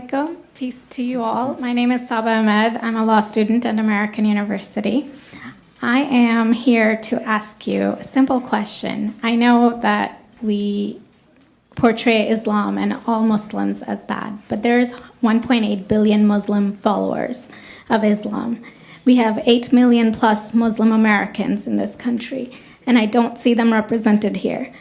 alaikum. Peace to you all. My name is Saba Ahmed. I'm a law student at American University. I am here to ask you a simple question. I know that we portray Islam and all Muslims as bad, but there's 1.8 billion Muslim followers of Islam. We have 8 million plus Muslim Americans in this country, and I don't see them represented here.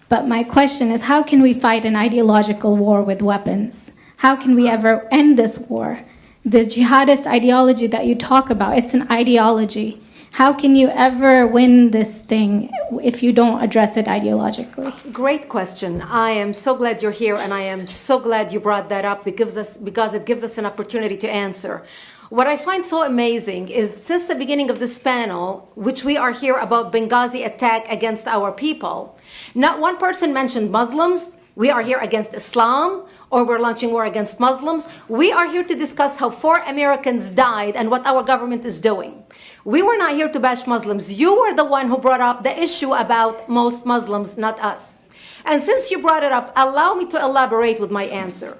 But my question is, how can we fight an ideological war with weapons? How can we ever end this war? The jihadist ideology that you talk about, it's an ideology. How can you ever win this thing if you don't address it ideologically? Great question. I am so glad you're here, and I am so glad you brought that up because it gives us an opportunity to answer. What I find so amazing is since the beginning of this panel, which we are here about Benghazi attack against our people, not one person mentioned Muslims. We are here against Islam, or we're launching war against Muslims. We are here to discuss how 4 Americans died and what our government is doing. We were not here to bash Muslims. You were the one who brought up the issue about most Muslims, not us. And since you brought it up, allow me to elaborate with my answer.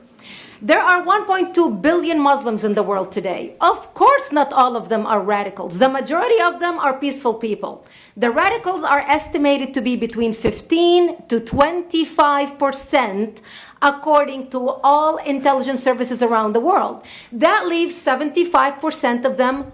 There are 1.2 billion Muslims in the world today. Of course, not all of them are radicals. The majority of them are peaceful people. The radicals are estimated to be between 15 to 25%, according to all intelligence services around the world. That leaves 75% of them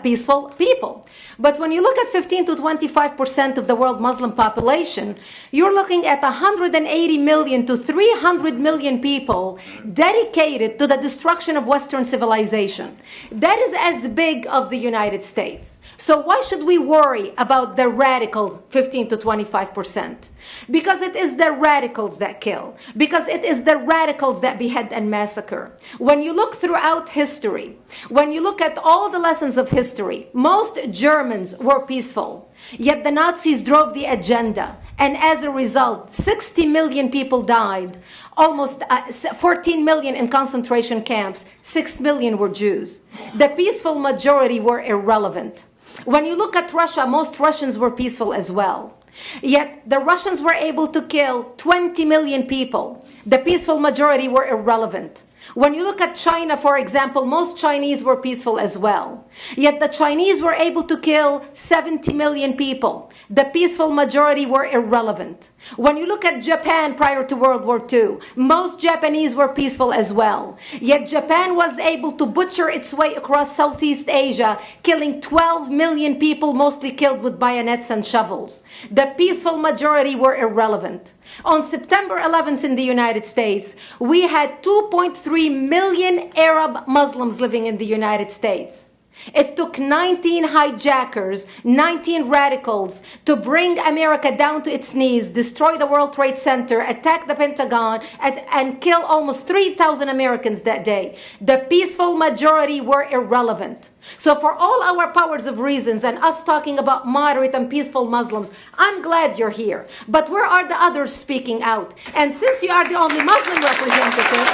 peaceful people. But when you look at 15 to 25% of the world Muslim population, you're looking at 180 million to 300 million people dedicated to the destruction of Western civilization. That is as big of the United States. So why should we worry about the radicals, 15 to 25%? Because it is the radicals that kill. Because it is the radicals that behead and massacre. When you look throughout history, when you look at all the lessons of history, most Germans were peaceful. Yet the Nazis drove the agenda. And as a result, 60 million people died. Almost 14 million in concentration camps. 6 million were Jews. The peaceful majority were irrelevant. When you look at Russia, most Russians were peaceful as well. Yet the Russians were able to kill 20 million people. The peaceful majority were irrelevant. When you look at China, for example, most Chinese were peaceful as well. Yet the Chinese were able to kill 70 million people. The peaceful majority were irrelevant. When you look at Japan prior to World War II, most Japanese were peaceful as well. Yet Japan was able to butcher its way across Southeast Asia, killing 12 million people, mostly killed with bayonets and shovels. The peaceful majority were irrelevant. On September 11th in the United States, we had 2.3 million Arab Muslims living in the United States. It took 19 hijackers, 19 radicals to bring America down to its knees, destroy the World Trade Center, attack the Pentagon, and kill almost 3,000 Americans that day. The peaceful majority were irrelevant. So for all our powers of reasons and us talking about moderate and peaceful Muslims, I'm glad you're here. But where are the others speaking out? And since you are the only Muslim representative,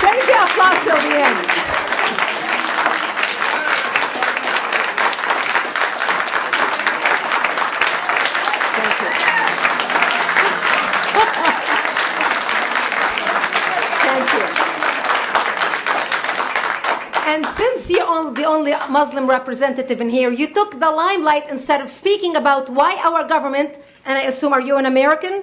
save the applause till the end. And since you're the only Muslim representative in here, you took the limelight instead of speaking about why our government, and I assume, are you an American?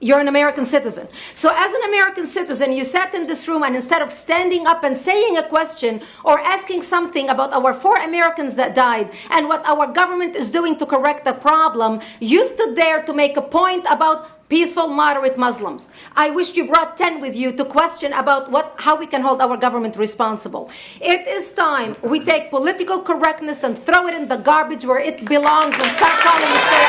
You're an American citizen. So as an American citizen, you sat in this room and instead of standing up and saying a question or asking something about our 4 Americans that died and what our government is doing to correct the problem, you stood there to make a point about peaceful, moderate Muslims. I wish you brought 10 with you to question about how we can hold our government responsible. It is time we take political correctness and throw it in the garbage where it belongs and start calling it fair.